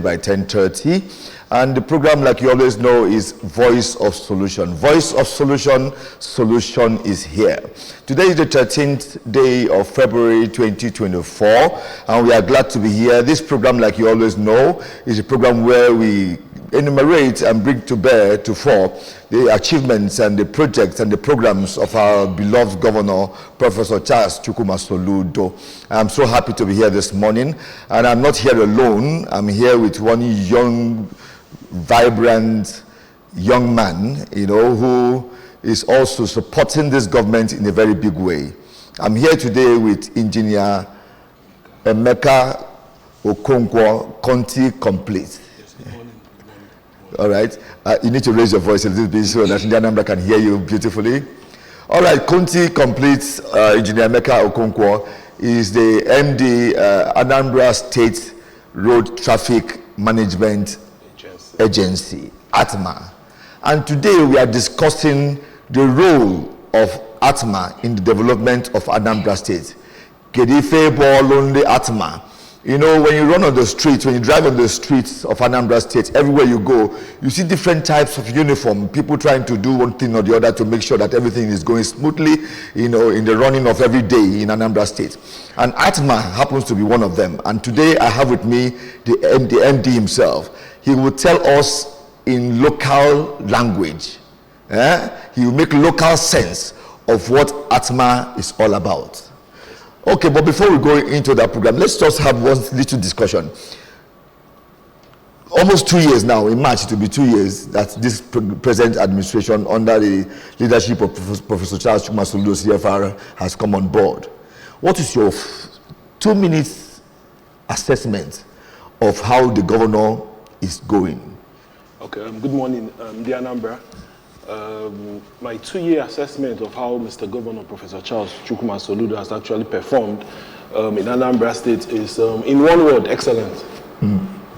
by 10:30, and the program, like you always know, is Voice of Solution. Voice of Solution, solution is here. Today is the 13th day of February 2024, and we are glad to be here. This program, like you always know, is a program where we enumerate and bring to bear to fore the achievements and the projects and the programs of our beloved Governor, Professor Charles Chukwuma Soludo. I'm so happy to be here this morning, and I'm not here alone. I'm here with one young, vibrant young man, who is also supporting this government in a very big way. I'm here today with Engineer Emeka Okonkwo, County Complete. All right, you need to raise your voice a little bit so that Anambra can hear you beautifully. All right, County Complete, Engineer Emeka Okonkwo is the MD, Anambra State Road Traffic Management Agency, ARTMA. And today we are discussing the role of ARTMA in the development of Anambra State. Kedife Bolonde ARTMA. When you run on the streets, when you drive on the streets of Anambra State, everywhere you go, you see different types of uniform, people trying to do one thing or the other to make sure that everything is going smoothly, in the running of every day in Anambra State. And ARTMA happens to be one of them. And today I have with me the MD himself. He will tell us in local language. He will make local sense of what ARTMA is all about. Okay, but before we go into that program, let's just have one little discussion. Almost 2 years now, in March it will be 2 years that this present administration under the leadership of Professor Charles Chukwuma Soludo CFR has come on board. What is your 2 minutes assessment of how the governor is going? Okay, good morning, dear Anambra. My 2-year assessment of how Mr. Governor Professor Charles Chukwuma Soludo has actually performed in Anambra State is, in one word, excellent.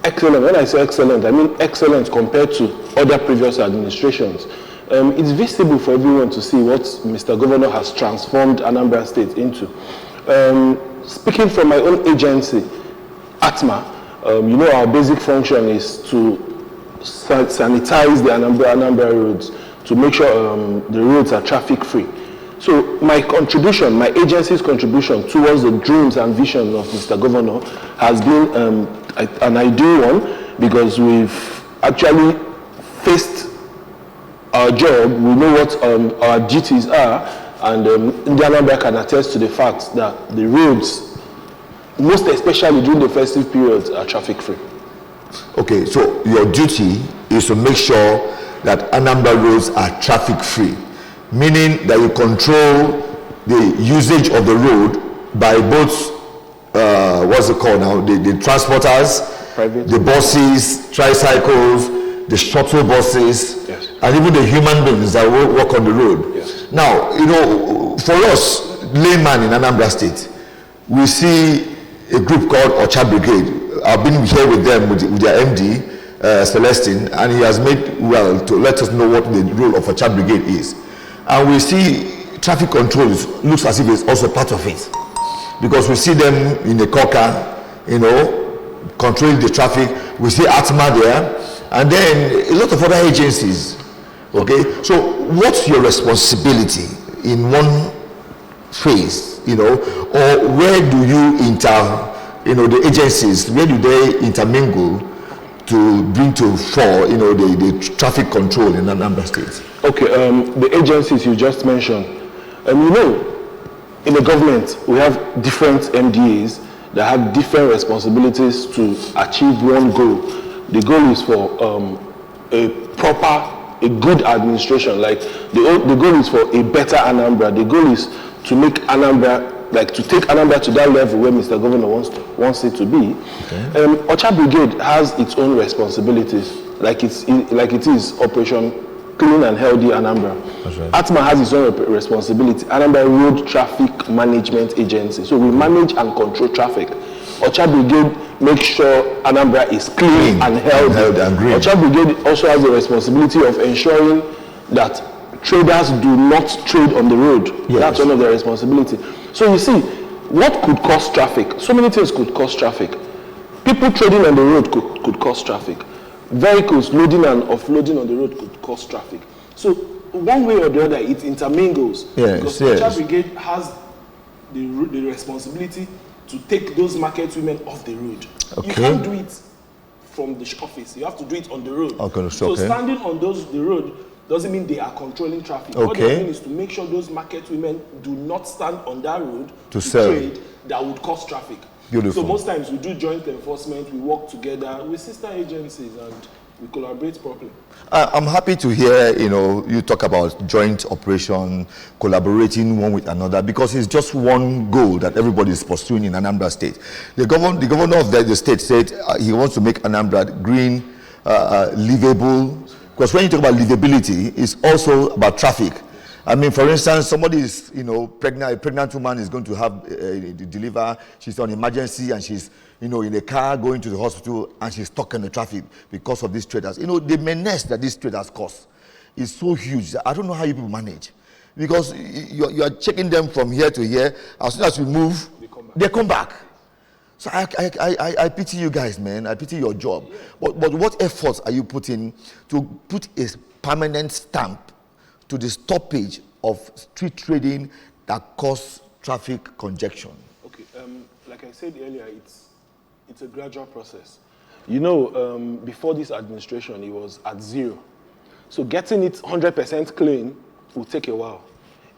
Excellent. When I say excellent, I mean excellent compared to other previous administrations. It's visible for everyone to see what Mr. Governor has transformed Anambra State into. Speaking from my own agency, ARTMA, our basic function is to sanitize the Anambra roads, to make sure the roads are traffic free. So my contribution, my agency's contribution towards the dreams and visions of Mr. Governor has been an ideal one, because we've actually faced our job. We know what our duties are, and Anambra can attest to the fact that the roads, most especially during the festive periods, are traffic free. Okay, so your duty is to make sure that Anambra roads are traffic free, meaning that you control the usage of the road by both, what's it called now, the transporters, the buses, tricycles, the shuttle buses, yes, and even the human beings that walk on the road. Yes. Now, for us, layman in Anambra State, we see a group called Ocha Brigade. I've been here with them, with their MD, Celestine, and he has made well to let us know what the role of a Ocha Brigade is. And we see traffic control looks as if it's also part of it, because we see them in the coca, controlling the traffic. We see ARTMA there, and then a lot of other agencies. Okay, so what's your responsibility in one phase, or where do you the agencies, where do they intermingle to bring to fore, the traffic control in Anambra State? Okay, the agencies you just mentioned, in the government we have different MDAs that have different responsibilities to achieve one goal. The goal is for a good administration. Like the goal is for a better Anambra. The goal is to make Anambra, to take Anambra to that level where Mr. Governor wants it to be. Okay. Ocha Brigade has its own responsibilities, like it is Operation Clean and Healthy Anambra. Right. ARTMA has its own responsibility, Anambra Road Traffic Management Agency. So we manage and control traffic. Ocha Brigade makes sure Anambra is clean and healthy. And green. Ocha Brigade also has the responsibility of ensuring that traders do not trade on the road. Yes. That's one of their responsibilities. So you see, what could cause traffic? So many things could cause traffic. people trading on the road could cause traffic. Vehicles loading and offloading on the road could cause traffic. So one way or the other, it intermingles. Because the Child Brigade has the responsibility to take those market women off the road. You can't do it from the office. You have to do it on the road. So standing on the road doesn't mean they are controlling traffic. What they mean is to make sure those market women do not stand on that road to trade that would cause traffic. Beautiful. So most times we do joint enforcement, we work together with sister agencies and we collaborate properly. I'm happy to hear, you talk about joint operation, collaborating one with another, because it's just one goal that everybody is pursuing in Anambra State. The governor of the state said he wants to make Anambra green, livable, because when you talk about livability, it's also about traffic. I mean, for instance, somebody is, pregnant, a pregnant woman is going to have deliver, she's on emergency and she's, in a car going to the hospital and she's stuck in the traffic because of these traders. The menace that these traders cause is so huge that I don't know how you people manage. Because you are checking them from here to here, as soon as you move, they come back. So I pity you guys, man. I pity your job. But what efforts are you putting to put a permanent stamp to the stoppage of street trading that cause traffic congestion? Okay, like I said earlier, it's a gradual process. Before this administration, it was at 0. So getting it 100% clean will take a while.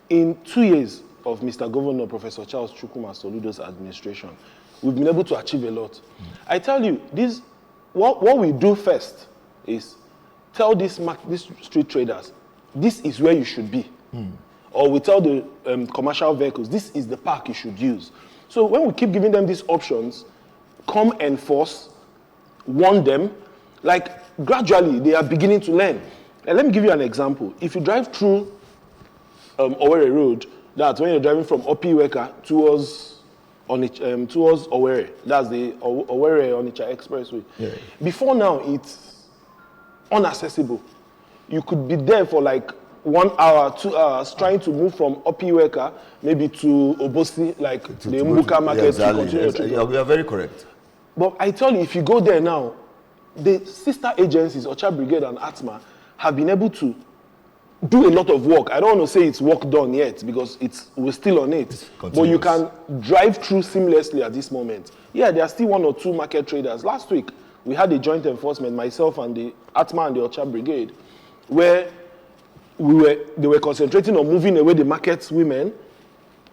In 2 years of Mr. Governor Professor Charles Chukwuma Soludo's administration, we've been able to achieve a lot. I tell you, what we do first is tell these street traders, this is where you should be. Or we tell the commercial vehicles, this is the park you should use. So when we keep giving them these options, come enforce, warn them, like gradually they are beginning to learn. And let me give you an example. If you drive through Owerri Road, that's when you're driving from Opiweka towards Owerri, that's the Owerri-Onitsha Expressway. Yeah. Before now, it's inaccessible. You could be there for like 1 hour, 2 hours, trying to move from Opiweka maybe to Obosi, like the Mbuka market. Yeah, exactly. You are very correct. But I tell you, if you go there now, the sister agencies, Child Brigade and ARTMA, have been able to do a lot of work. I don't want to say it's work done yet because we're still on it. But you can drive through seamlessly at this moment. Yeah, there are still 1 or 2 market traders. Last week, we had a joint enforcement, myself and the ARTMA and the Child Brigade, where they were concentrating on moving away the market women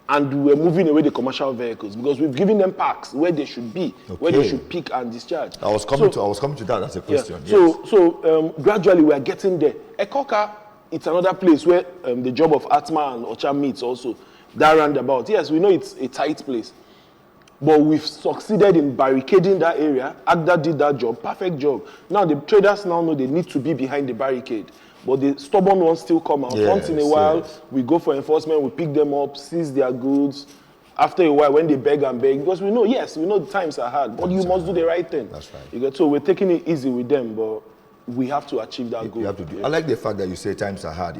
and we were moving away the commercial vehicles because we've given them parks where they should be, where they should pick and discharge. I was coming to that as a question. Yeah. Yes. So gradually we are getting there. Ekoka, it's another place where the job of ARTMA and Ocha meets also. That roundabout. Yes, we know it's a tight place. But we've succeeded in barricading that area. Agda did that job, perfect job. Now the traders now know they need to be behind the barricade. But the stubborn ones still come out. Yes, once in a while, we go for enforcement, we pick them up, seize their goods. After a while, when they beg and beg, because we know the times are hard, but you must do the right thing. That's right. So we're taking it easy with them, but we have to achieve that goal. You have to do. I like the fact that you say times are hard,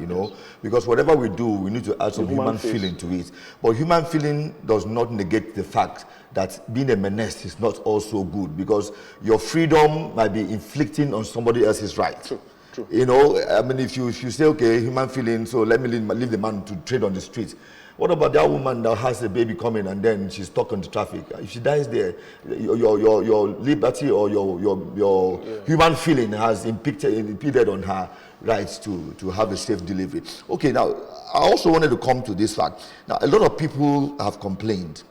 because whatever we do, we need to add some human feeling to it. But human feeling does not negate the fact that being a menace is not also good, because your freedom might be inflicting on somebody else's right. True. I mean, if you say, okay, human feeling, so let me leave the man to trade on the street. What about that woman that has a baby coming and then she's stuck on the traffic? If she dies there, your liberty or your human feeling has impeded on her rights to have a safe delivery. Okay, now, I also wanted to come to this fact. Now, a lot of people have complained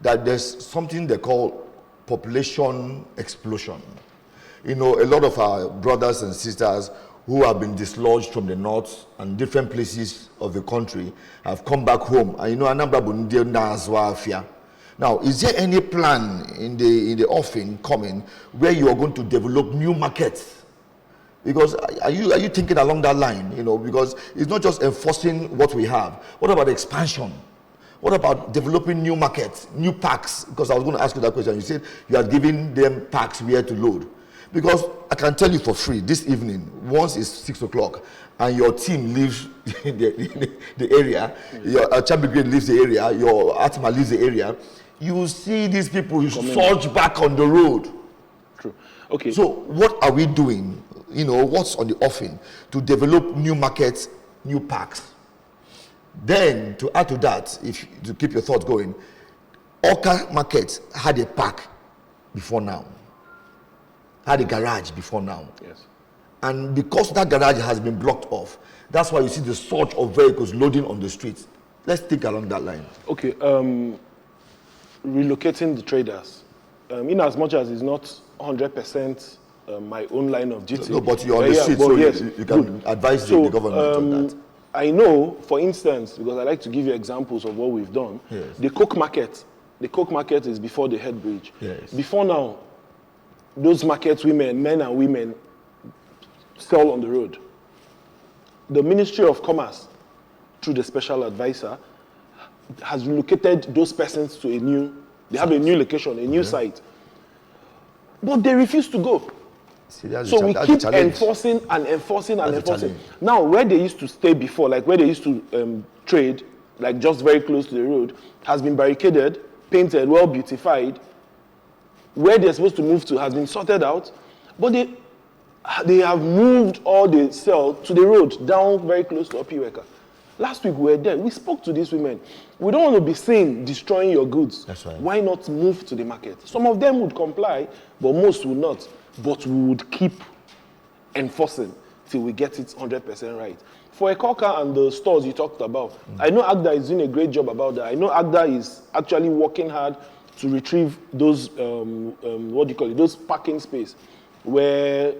that there's something they call population explosion. A lot of our brothers and sisters who have been dislodged from the north and different places of the country have come back home. And Anambra Bundi Nazwa. Now, is there any plan in the offing coming where you are going to develop new markets? Because are you thinking along that line? Because it's not just enforcing what we have. What about expansion? What about developing new markets, new parks? Because I was going to ask you that question. You said you are giving them parks where to load. Because I can tell you for free, this evening, once it's 6 o'clock, and your team leaves the area, your Child Brigade leaves the area, your ARTMA leaves the area, you will see these people surge back on the road. True. Okay. So what are we doing? You know, what's on the offing to develop new markets, new parks? Then to add to that, if to keep your thoughts going, Oka Market had a park before now, had a garage before now. Yes. And because that garage has been blocked off, that's why you see the surge of vehicles loading on the streets. Let's think along that line. Okay. Relocating the traders, in as much as it's not 100% my own line of duty. No, but you're on the street, so yes, you can advise the government on that. I know, for instance, because I like to give you examples of what we've done. Yes. The Coke Market is before the head bridge. Yes. Before now, those markets, men and women, sell on the road. The Ministry of Commerce, through the special advisor, has relocated those persons to they have a new location, a new site. But they refuse to go. See, so we keep enforcing and enforcing and enforcing. Now, where they used to stay before, like where they used to trade, like just very close to the road, has been barricaded, painted, well beautified. Where they're supposed to move to has been sorted out, but they have moved all the sell to the road, down very close to Opiweka. Last week we were there. We spoke to these women. We don't want to be seen destroying your goods. That's right. Why not move to the market? Some of them would comply, but most would not. But we would keep enforcing till we get it 100% right. For Ekoka and the stores you talked about, I know Agda is doing a great job about that. I know Agda is actually working hard to retrieve those, those parking space where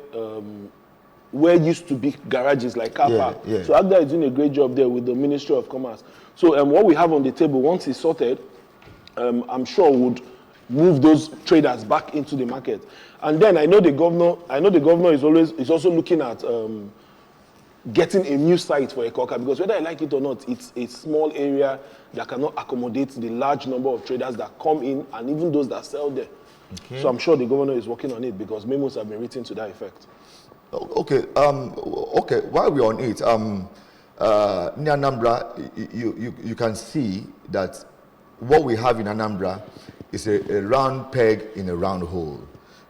used to be garages like car park. Yeah. So Agda is doing a great job there with the Ministry of Commerce. So what we have on the table, once it's sorted, I'm sure would move those traders back into the market. And then I know the governor is also looking at getting a new site for Ekoka, because whether I like it or not, it's a small area that cannot accommodate the large number of traders that come in and even those that sell there. Okay. So I'm sure the governor is working on it because memos have been written to that effect. Okay. While we're on it, near Anambra, you can see that what we have in Anambra is a round peg in a round hole.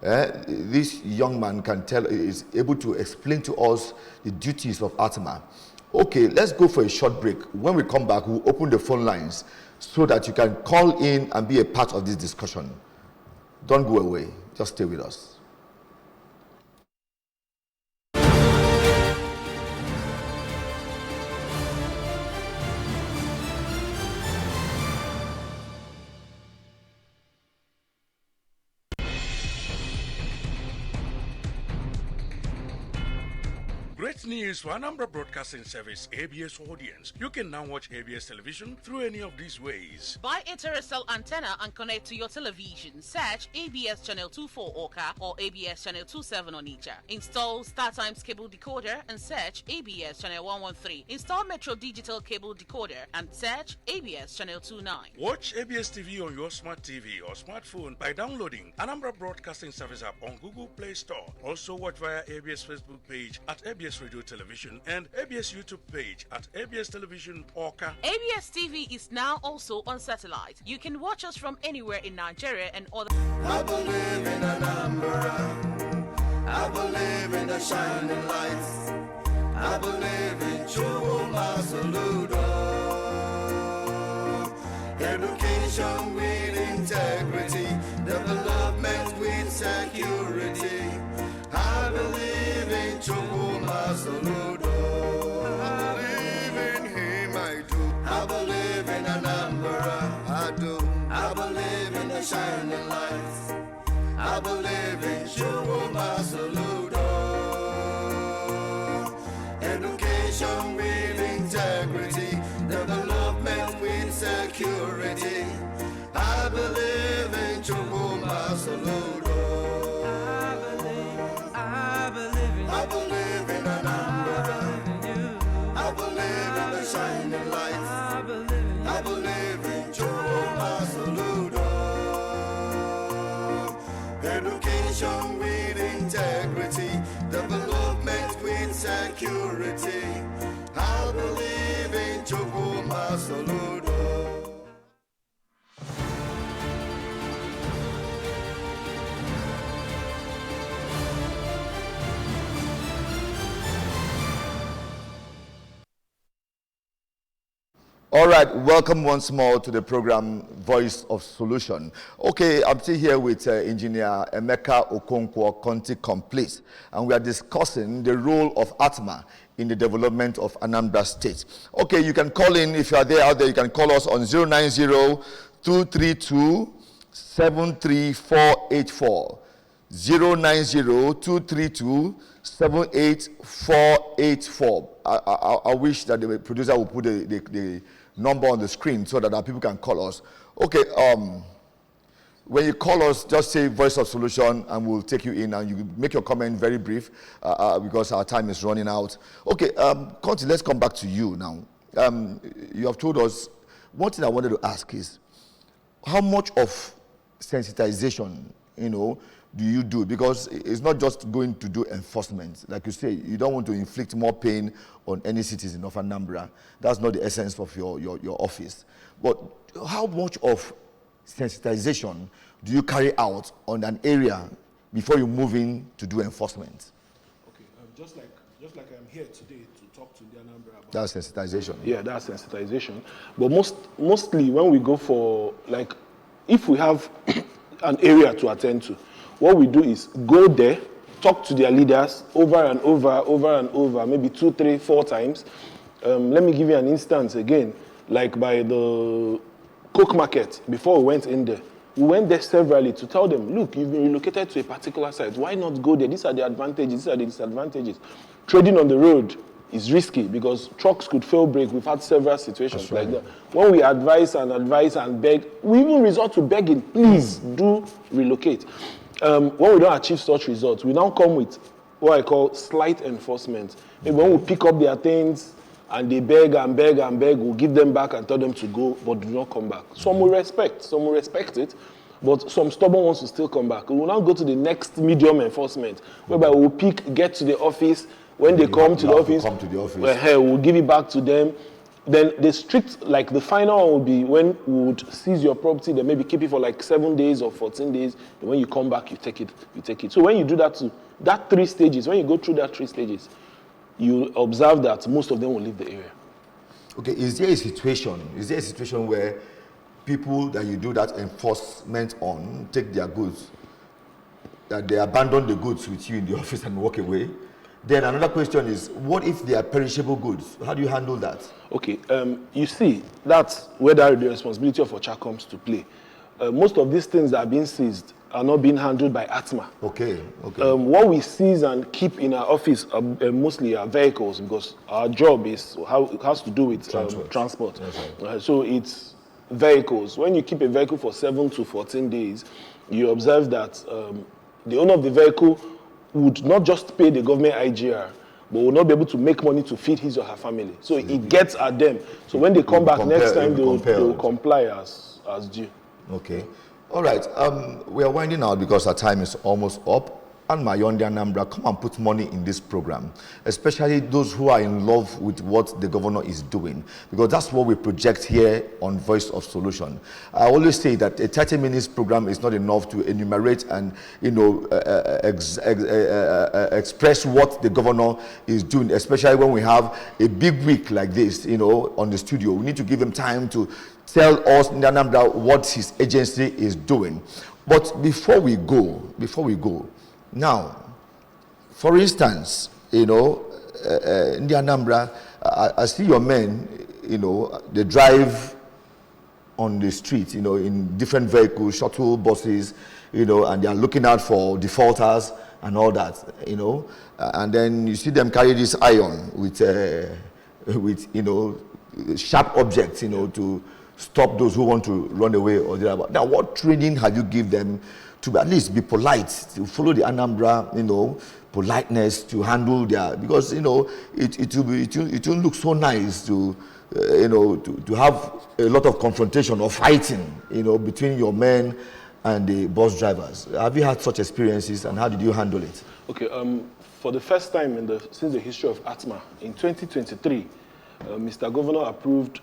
This young man is able to explain to us the duties of ARTMA. Okay, let's go for a short break. When we come back, we'll open the phone lines so that you can call in and be a part of this discussion. Don't go away. Just stay with us. Great news for Anambra Broadcasting Service ABS audience. You can now watch ABS television through any of these ways. Buy a terrestrial antenna and connect to your television. Search ABS Channel 24 Oka or ABS Channel 27 Onitsha. Install StarTimes cable decoder and search ABS Channel 113. Install Metro Digital cable decoder and search ABS Channel 29. Watch ABS TV on your smart TV or smartphone by downloading Anambra Broadcasting Service app on Google Play Store. Also watch via ABS Facebook page at ABS Radio Television and ABS YouTube page at ABS Television Oka. ABS TV is now also on satellite. You can watch us from anywhere in Nigeria and other. I believe in Anambra. I believe in the shining lights. I believe in Chuma Soludo. Education with integrity, development with security. I believe in Chuma Soludo. I believe in him, I do. I believe in Anambra, I do. I believe in the shining lights. I believe in Chuma Soludo. Education with integrity, development with security. I believe in Chuma Soludo. I believe in Anambra. I believe in the shining lights. I believe in Chuma Soludo. Education with integrity, development with security. I believe in Chuma Soludo. All right, welcome once more to the program Voice of Solution. Okay, I'm still here with Engineer Emeka Okonkwo, County Complete, and we are discussing the role of ARTMA in the development of Anambra State. Okay, you can call in if you are there out there. You can call us on 090-232-73484. 090-232-78484. I wish that the producer would put the number on the screen so that our people can call us. Okay, when you call us, just say Voice of Solution and we'll take you in, and you make your comment very brief because our time is running out. Okay, Conti, let's come back to you now. You have told us, one thing I wanted to ask is, how much of sensitization, do you do? Because it's not just going to do enforcement. Like you say, you don't want to inflict more pain on any citizen of Anambra. That's not the essence of your office. But how much of sensitization do you carry out on an area before you move in to do enforcement? Okay, just like I'm here today to talk to the Anambra about. That's sensitization. Yeah, that's sensitization. But mostly when we go for, like, if we have an area to attend to, what we do is go there, talk to their leaders over and over, maybe 2, 3, 4 times. Let me give you an instance again, like by the Coke Market, before we went in there. We went there severally to tell them, look, you've been relocated to a particular site. Why not go there? These are the advantages, these are the disadvantages. Trading on the road is risky because trucks could fail brake. We've had several situations like that. When we advise and beg, we even resort to begging, please do relocate. When we don't achieve such results, we now come with what I call slight enforcement. Maybe when we pick up their things and they beg, we'll give them back and tell them to go, but do not come back. Some will respect it, but some stubborn ones will still come back. We will now go to the next medium enforcement, whereby we'll get to the office. When they come to the office, we'll give it back to them. Then the strict, like the final one would be when we would seize your property, then maybe keep it for like 7 days or 14 days. And when you come back, you take it. So when you do that too, that 3 stages, when you go through that 3 stages, you observe that most of them will leave the area. Okay, is there a situation where people that you do that enforcement on take their goods, that they abandon the goods with you in the office and walk away? Then another question is, what if they are perishable goods? How do you handle that? Okay, you see, that's where the responsibility of OCHA comes to play. Most of these things that are being seized are not being handled by ARTMA. Okay. What we seize and keep in our office are mostly our vehicles, because our job is it has to do with transport. Right. So it's vehicles. When you keep a vehicle for 7 to 14 days, you observe that the owner of the vehicle would not just pay the government IGR, but will not be able to make money to feed his or her family. So it gets at them. So when they come back next time, they will comply as due. Okay. All right. We are winding out because our time is almost up. And my young Anambra, come and put money in this program, especially those who are in love with what the governor is doing, because that's what we project here on Voice of Solution. I always say that a 30 minutes program is not enough to enumerate and express what the governor is doing, especially when we have a big week like this, on the studio. We need to give him time to tell us in Anambra what his agency is doing. But before we go, now, for instance, in the Anambra, I see your men, they drive on the street, in different vehicles, shuttle buses, and they are looking out for defaulters and all that, and then you see them carry this iron with sharp objects, to stop those who want to run away or whatever. Now, what training have you given them to at least be polite, to follow the Anambra, politeness, to handle their, because it will look so nice to have a lot of confrontation or fighting, between your men and the bus drivers. Have you had such experiences, and how did you handle it? Okay, for the first time since the history of ARTMA, in 2023, Mr. Governor approved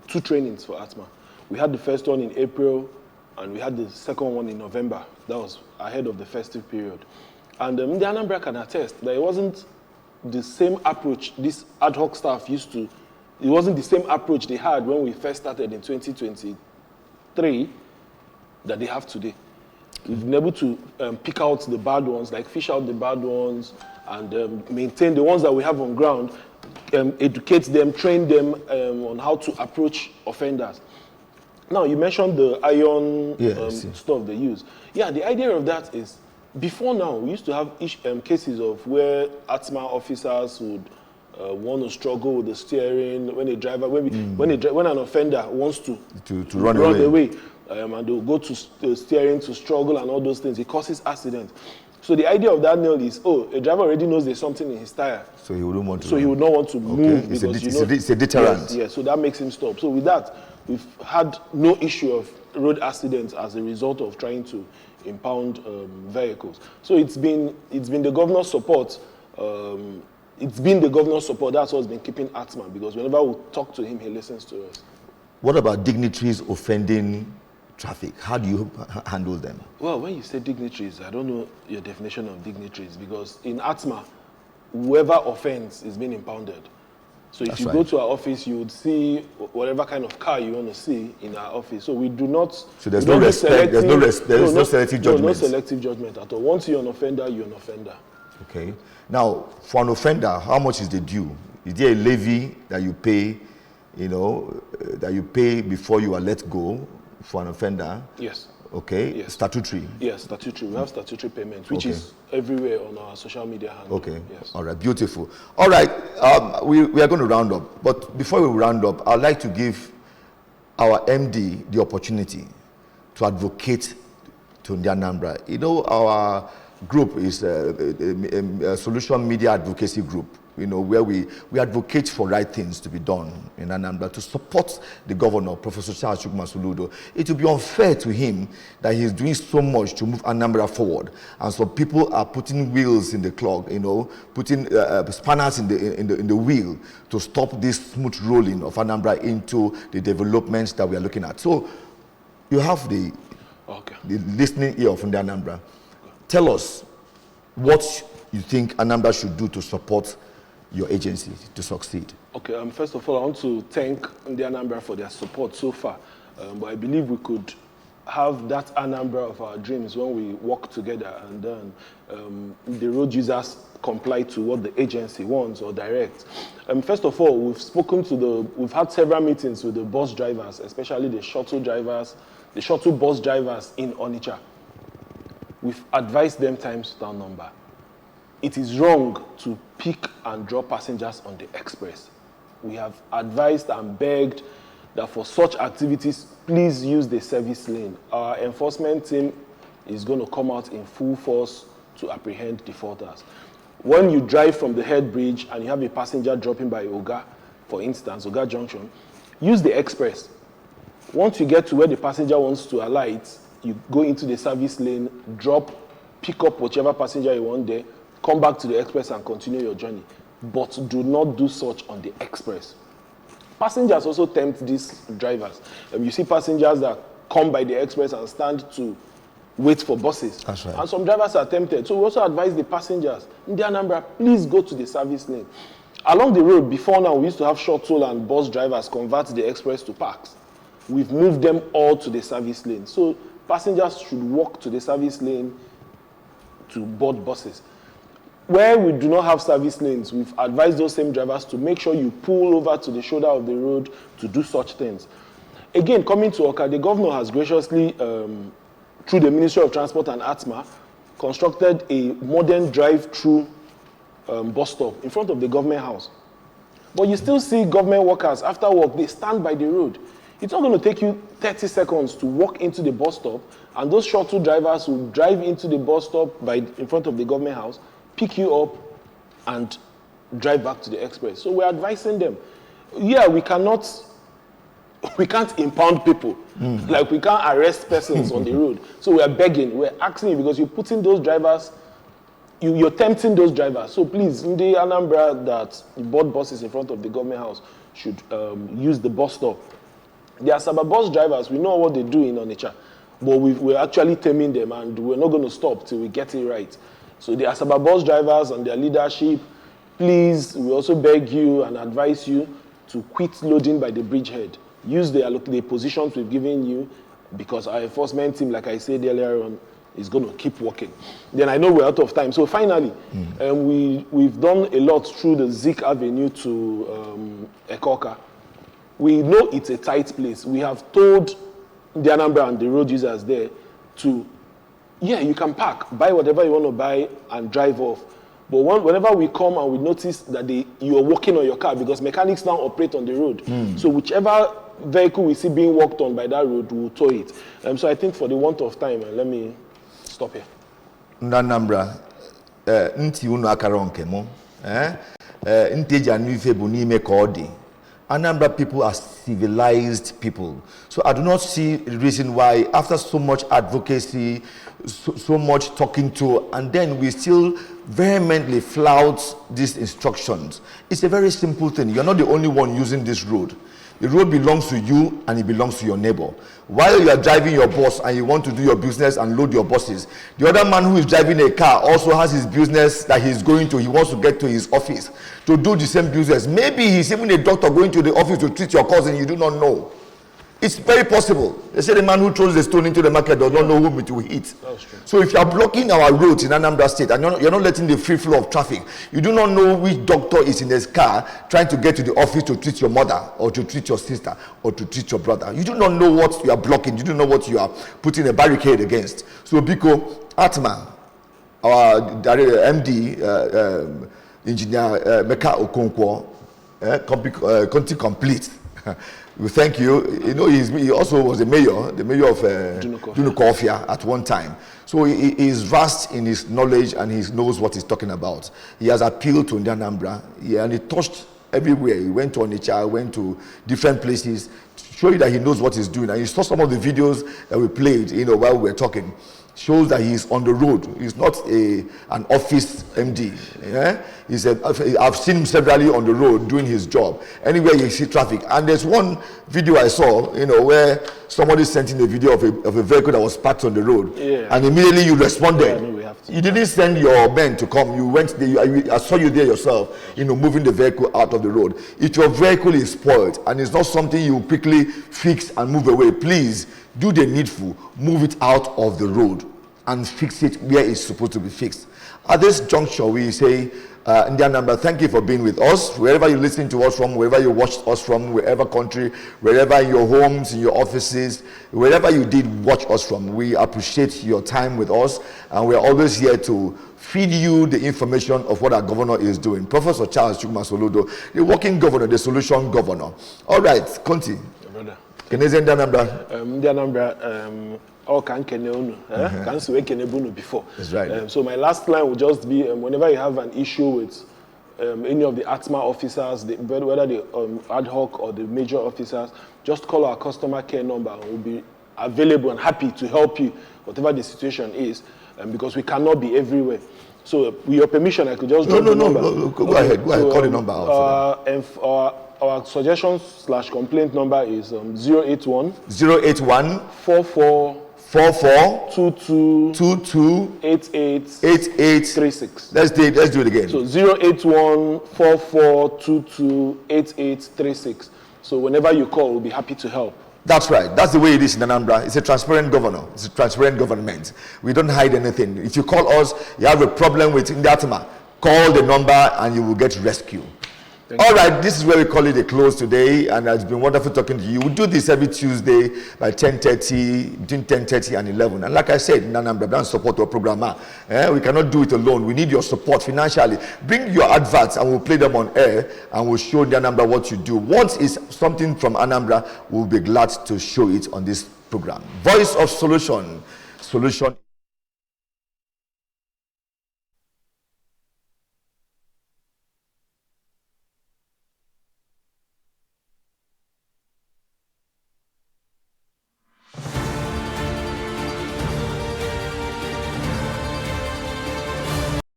2 trainings for ARTMA. We had the first one in April, and we had the second one in November. That was ahead of the festive period. And the Anambra can attest that it wasn't the same approach this ad hoc staff used to it wasn't the same approach they had when we first started in 2023 that they have today. We've been able to pick out the bad ones, like fish out the bad ones, and maintain the ones that we have on ground, educate them, train them on how to approach offenders. Now, you mentioned the iron stuff they use. Yeah, the idea of that is, before now, we used to have cases of where ARTMA officers would want to struggle with the steering when a driver, when an offender wants to run away. And they'll go to steering to struggle and all those things. It causes accidents. So the idea of that nail is, a driver already knows there's something in his tire. So he wouldn't want to. So he would not want to move because it's a deterrent. Yes, so that makes him stop. So with that, we've had no issue of road accidents as a result of trying to impound vehicles. So it's been the governor's support. It's been the governor's support. That's what's been keeping ARTMA, because whenever we talk to him, he listens to us. What about dignitaries offending traffic? How do you handle them? Well, when you say dignitaries, I don't know your definition of dignitaries, because in ARTMA, whoever offends is being impounded. So if you go to our office, you would see whatever kind of car you want to see in our office. So we do not. So there's no respect. There's no selective judgment. No selective judgment at all. Once you're an offender, you're an offender. Okay. Now, for an offender, how much is the due? Is there a levy that you pay? That you pay before you are let go for an offender? Yes. Okay. Yes. Statutory. Yes, statutory. We have statutory payments, which is everywhere on our social media handle. Okay. Yes. All right. Beautiful. All right. We are going to round up, but before we round up, I'd like to give our MD the opportunity to advocate to the Anambra. Our group is a solution media advocacy group. Where we advocate for right things to be done in Anambra to support the governor, Professor Charles Chukwuma Soludo. It would be unfair to him that he's doing so much to move Anambra forward, and so people are putting wheels in the clog, putting spanners in the wheel to stop this smooth rolling of Anambra into the developments that we are looking at. So you have the listening ear from the Anambra. Tell us what you think Anambra should do to support your agency to succeed. Okay, first of all, I want to thank the Anambra for their support so far. But I believe we could have that Anambra of our dreams when we work together, and then the road users comply to what the agency wants or directs. First of all, we've had several meetings with the bus drivers, especially the shuttle bus drivers in Onitsha. We've advised them times without number. It is wrong to pick and drop passengers on the express. We have advised and begged that for such activities, please use the service lane. Our enforcement team is going to come out in full force to apprehend defaulters. When you drive from the head bridge and you have a passenger dropping by Oga, for instance, Oga Junction, use the express. Once you get to where the passenger wants to alight, you go into the service lane, pick up whichever passenger you want there, come back to the express and continue your journey. But do not do such on the express. Passengers also tempt these drivers. You see passengers that come by the express and stand to wait for buses. That's right. And some drivers are tempted. So we also advise the passengers, in the Anambra, please go to the service lane. Along the road, before now, we used to have shuttle and bus drivers convert the express to parks. We've moved them all to the service lane. So passengers should walk to the service lane to board buses. Where we do not have service lanes, we've advised those same drivers to make sure you pull over to the shoulder of the road to do such things. Again, coming to Oka, the governor has graciously, through the Ministry of Transport and ARTMA, constructed a modern drive-through bus stop in front of the government house. But you still see government workers, after work, they stand by the road. It's not going to take you 30 seconds to walk into the bus stop, and those shuttle drivers will drive into the bus stop in front of the government house, pick you up, and drive back to the express. So we're advising them. Yeah, we can't impound people. Like, we can't arrest persons on the road. So we're begging, we're asking you, because you're putting those drivers, you're tempting those drivers. So please, in the Anambra that board buses in front of the government house should use the bus stop. The Asaba bus drivers, we know what they do in Onitsha, but we're actually taming them, and we're not going to stop till we get it right. So the Asaba bus drivers and their leadership, please, we also beg you and advise you to quit loading by the bridgehead. Use the positions we've given you, because our enforcement team, like I said earlier on, is going to keep working. Then I know we're out of time. So finally, we've done a lot through the Zik Avenue to Ekoka. We know it's a tight place. We have told the Anambra and the road users there to, you can park, buy whatever you want to buy and drive off. But whenever we come and we notice that you are working on your car, because mechanics now operate on the road. So whichever vehicle we see being worked on by that road, we'll tow it. So I think for the want of time, let me stop here. Anambra, nti unu akara nke mo, nteja n'ife bu n'ime ka ọ dị. Anambra people are civilized people. So I do not see the reason why, after so much advocacy, so much talking to, and then we still vehemently flout these instructions. It's a very simple thing. You're not the only one using this road. The road belongs to you and it belongs to your neighbor. While you are driving your bus and you want to do your business and load your buses, the other man who is driving a car also has his business that he's going to. He wants to get to his office to do the same business. Maybe he's even a doctor going to the office to treat your cousin you do not know. It's very possible. They say the man who throws the stone into the market does not know whom it will hit. That's true. So if you are blocking our roads in Anambra State and you're not letting the free flow of traffic, you do not know which doctor is in his car trying to get to the office to treat your mother or to treat your sister or to treat your brother. You do not know what you are blocking. You do not know what you are putting a barricade against. So Biko, ARTMA, our MD, Engineer Meka Okonkwo, Conti Complete. We thank you. You know, he also was the mayor of Dunukofia at one time. So he is vast in his knowledge and he knows what he's talking about. He has appealed to Anambra, and he touched everywhere. He went to Onitsha, went to different places to show you that he knows what he's doing. And you saw some of the videos that we played, while we were talking. Shows that he's on the road. He's not an office MD. Yeah? I've seen him severally on the road doing his job. Anywhere you see traffic. And there's one video I saw, where somebody sent in a video of a vehicle that was parked on the road. Yeah. And immediately you responded. You didn't send your men to come. You went there. I saw you there yourself, moving the vehicle out of the road. If your vehicle is spoiled and it's not something you quickly fix and move away, please do the needful. Move it out of the road and fix it where it's supposed to be fixed. At this juncture, we say, Anambra, thank you for being with us. Wherever you listen to us from, wherever you watched us from, wherever country, wherever in your homes, in your offices, wherever you did watch us from, we appreciate your time with us, and we're always here to feed you the information of what our governor is doing. Professor Charles Chukwuma Soludo, the working governor, the solution governor. All right, Conti. Brother. Kenezi Anambra. Anambra. Before. That's right. So my last line will just be, whenever you have an issue with any of the ARTMA officers, whether the ad hoc or the major officers, just call our customer care number and we'll be available and happy to help you, whatever the situation is, because we cannot be everywhere. So with your permission, I could just drop the number. No, go ahead, call the number out. Our suggestion/complaint number is 081 44 22 88 36. Let's do it again. So 081 44 22 88 36. So whenever you call, we'll be happy to help. That's right. That's the way it is in Anambra. It's a transparent governor. It's a transparent government. We don't hide anything. If you call us, you have a problem with ARTMA, call the number and you will get rescue. All right, this is where we call it a close today, and it's been wonderful talking to you. We do this every Tuesday by 10:30, between 10:30 and 11. And like I said, Anambra, don't support our program. We cannot do it alone. We need your support financially. Bring your adverts, and we'll play them on air, and we'll show the Anambra what you do. Once it's something from Anambra, we'll be glad to show it on this program. Voice of Solution.